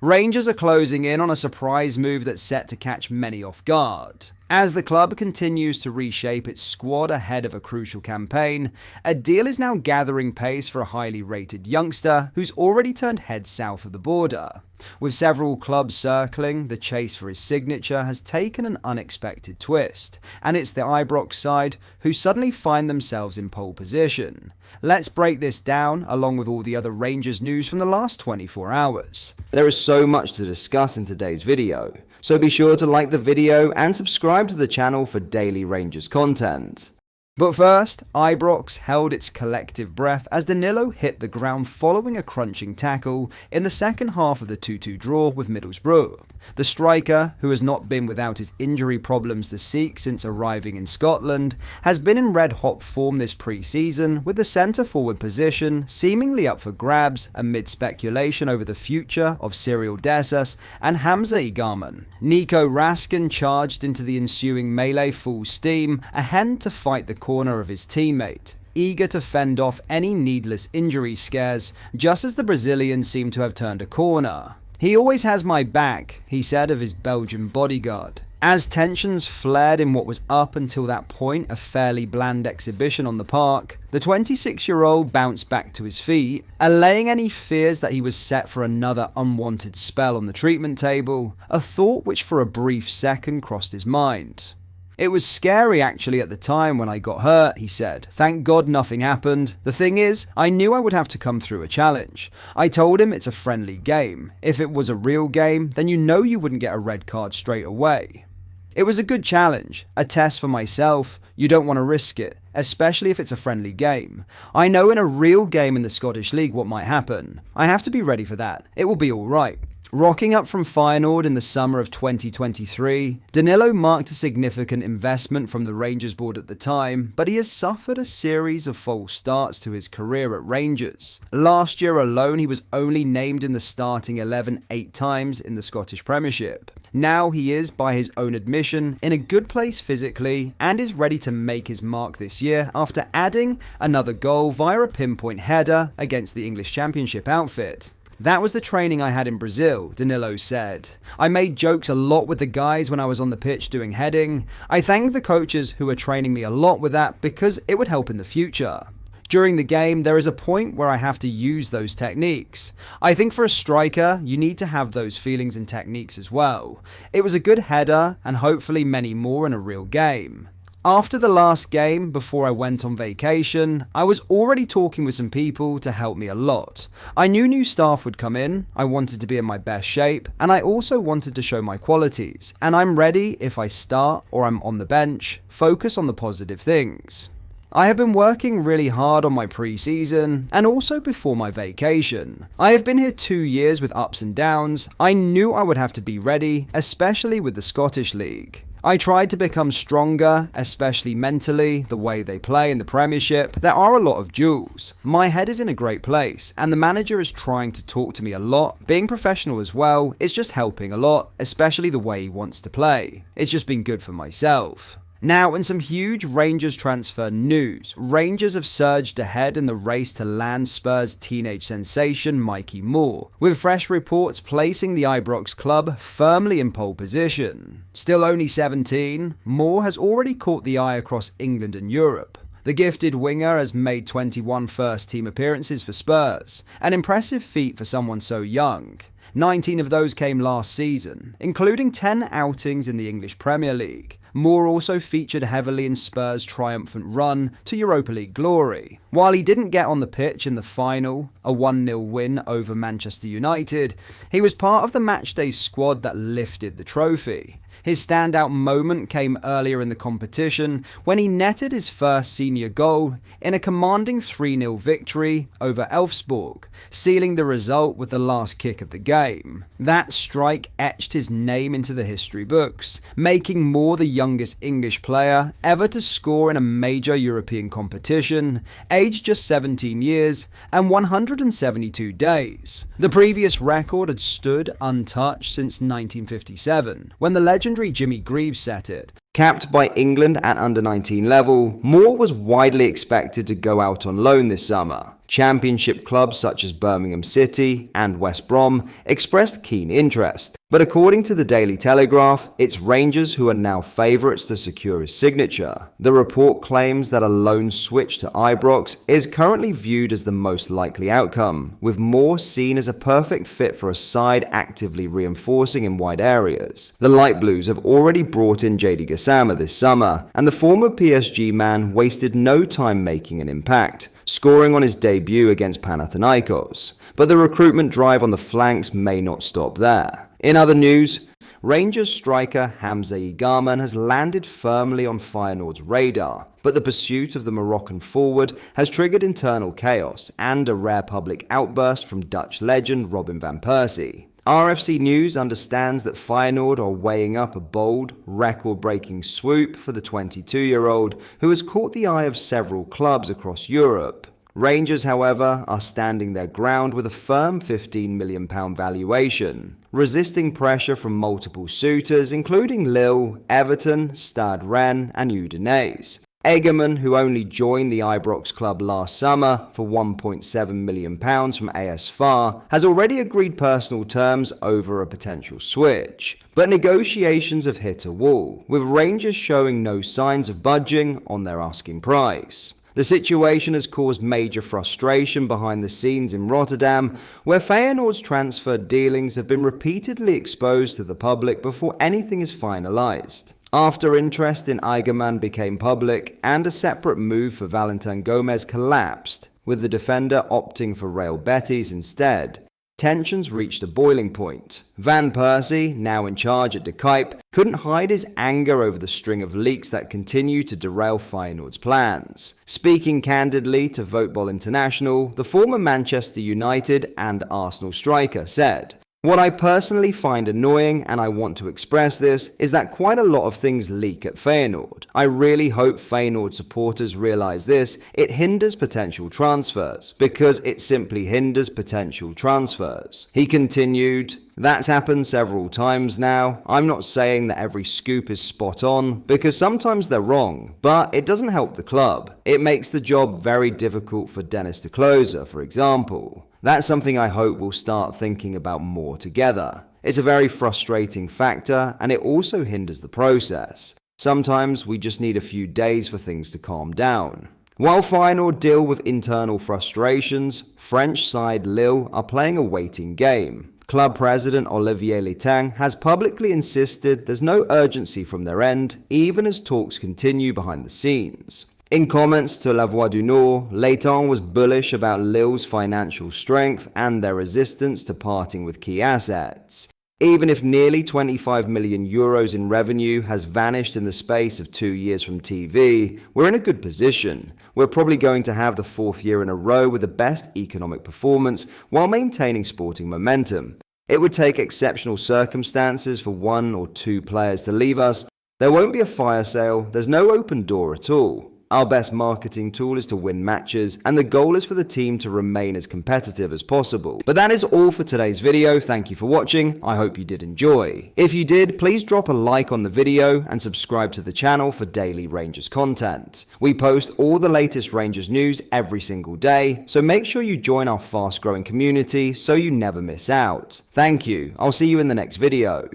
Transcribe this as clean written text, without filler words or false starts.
Rangers are closing in on a surprise move that's set to catch many off guard. As the club continues to reshape its squad ahead of a crucial campaign, a deal is now gathering pace for a highly rated youngster who's already turned heads south of the border. With several clubs circling, the chase for his signature has taken an unexpected twist, and it's the Ibrox side who suddenly find themselves in pole position. Let's break this down, along with all the other Rangers news from the last 24 hours. There is so much to discuss in today's video, so be sure to like the video and subscribe to the channel for daily Rangers content. But first, Ibrox held its collective breath as Danilo hit the ground following a crunching tackle in the second half of the 2-2 draw with Middlesbrough. The striker, who has not been without his injury problems to seek since arriving in Scotland, has been in red-hot form this pre-season, with the centre-forward position seemingly up for grabs amid speculation over the future of Cyril Dessers and Hamza Igamane. Nico Raskin charged into the ensuing melee full steam, ahead to fight the corner of his teammate, eager to fend off any needless injury scares, just as the Brazilian seemed to have turned a corner. "He always has my back," he said of his Belgian bodyguard. As tensions flared in what was up until that point a fairly bland exhibition on the park, the 26-year-old bounced back to his feet, allaying any fears that he was set for another unwanted spell on the treatment table, a thought which for a brief second crossed his mind. "It was scary actually at the time when I got hurt," he said. "Thank God nothing happened. The thing is, I knew I would have to come through a challenge. I told him it's a friendly game. If it was a real game, then you know you wouldn't get a red card straight away. It was a good challenge, a test for myself. You don't want to risk it, especially if it's a friendly game. I know in a real game in the Scottish League what might happen. I have to be ready for that. It will be all right." Rocking up from Feyenoord in the summer of 2023, Danilo marked a significant investment from the Rangers board at the time, but he has suffered a series of false starts to his career at Rangers. Last year alone, he was only named in the starting 11 8 times in the Scottish Premiership. Now he is, by his own admission, in a good place physically and is ready to make his mark this year after adding another goal via a pinpoint header against the English Championship outfit. "That was the training I had in Brazil," Danilo said. "I made jokes a lot with the guys when I was on the pitch doing heading. I thank the coaches who are training me a lot with that because it would help in the future. During the game, there is a point where I have to use those techniques. I think for a striker, you need to have those feelings and techniques as well. It was a good header and hopefully many more in a real game. After the last game, before I went on vacation, I was already talking with some people to help me a lot. I knew new staff would come in, I wanted to be in my best shape, and I also wanted to show my qualities. And I'm ready if I start or I'm on the bench, focus on the positive things. I have been working really hard on my pre-season and also before my vacation. I have been here 2 years with ups and downs. I knew I would have to be ready, especially with the Scottish League. I tried to become stronger, especially mentally, the way they play in the Premiership. There are a lot of duels. My head is in a great place, and the manager is trying to talk to me a lot. Being professional as well is just helping a lot, especially the way he wants to play. It's just been good for myself." Now, in some huge Rangers transfer news, Rangers have surged ahead in the race to land Spurs teenage sensation Mikey Moore, with fresh reports placing the Ibrox club firmly in pole position. Still only 17, Moore has already caught the eye across England and Europe. The gifted winger has made 21 first-team appearances for Spurs, an impressive feat for someone so young. 19 of those came last season, including 10 outings in the English Premier League. Moore also featured heavily in Spurs' triumphant run to Europa League glory. While he didn't get on the pitch in the final, a 1-0 win over Manchester United, he was part of the matchday squad that lifted the trophy. His standout moment came earlier in the competition when he netted his first senior goal in a commanding 3-0 victory over Elfsborg, sealing the result with the last kick of the game. That strike etched his name into the history books, making Moore the youngest English player ever to score in a major European competition, aged just 17 years and 172 days. The previous record had stood untouched since 1957, when the legendary Jimmy Greaves set it. Capped by England at under-19 level, Moore was widely expected to go out on loan this summer. Championship clubs such as Birmingham City and West Brom expressed keen interest, but according to the Daily Telegraph, it's Rangers who are now favourites to secure his signature. The report claims that a loan switch to Ibrox is currently viewed as the most likely outcome, with Moore seen as a perfect fit for a side actively reinforcing in wide areas. The Light Blues have already brought in JD Gassama this summer, and the former PSG man wasted no time making an impact, scoring on his debut against Panathinaikos. But the recruitment drive on the flanks may not stop there. In other news, Rangers striker Hamza Igamane has landed firmly on Feyenoord's radar, but the pursuit of the Moroccan forward has triggered internal chaos and a rare public outburst from Dutch legend Robin van Persie. RFC News understands that Feyenoord are weighing up a bold, record-breaking swoop for the 22-year-old who has caught the eye of several clubs across Europe. Rangers, however, are standing their ground with a firm £15 million valuation, resisting pressure from multiple suitors including Lille, Everton, Stade Rennes and Udinese. Igamane, who only joined the Ibrox club last summer for £1.7 million from AS FAR, has already agreed personal terms over a potential switch. But negotiations have hit a wall, with Rangers showing no signs of budging on their asking price. The situation has caused major frustration behind the scenes in Rotterdam, where Feyenoord's transfer dealings have been repeatedly exposed to the public before anything is finalised. After interest in Igamane became public and a separate move for Valentin Gomez collapsed, with the defender opting for Real Betis instead, tensions reached a boiling point. Van Persie, now in charge at De Kuip, couldn't hide his anger over the string of leaks that continue to derail Feyenoord's plans. Speaking candidly to Voetbal International, the former Manchester United and Arsenal striker said, "What I personally find annoying, and I want to express this, is that quite a lot of things leak at Feyenoord. I really hope Feyenoord supporters realise this. It hinders potential transfers, because it simply hinders potential transfers." He continued, "That's happened several times now. I'm not saying that every scoop is spot on, because sometimes they're wrong, but it doesn't help the club. It makes the job very difficult for Dennis de Closer, for example. That's something I hope we'll start thinking about more together. It's a very frustrating factor, and it also hinders the process. Sometimes we just need a few days for things to calm down." While Feyenoord deal with internal frustrations, French side Lille are playing a waiting game. Club president Olivier Létang has publicly insisted there's no urgency from their end, even as talks continue behind the scenes. In comments to La Voix du Nord, Létang was bullish about Lille's financial strength and their resistance to parting with key assets. Even if nearly €25 million in revenue has vanished in the space of 2 years from TV, we're in a good position. We're probably going to have the 4th year in a row with the best economic performance while maintaining sporting momentum. It would take exceptional circumstances for 1 or 2 players to leave us. There won't be a fire sale, there's no open door at all. Our best marketing tool is to win matches, and the goal is for the team to remain as competitive as possible. But that is all for today's video. Thank you for watching. I hope you did enjoy. If you did, please drop a like on the video and subscribe to the channel for daily Rangers content. We post all the latest Rangers news every single day, so make sure you join our fast-growing community so you never miss out. Thank you. I'll see you in the next video.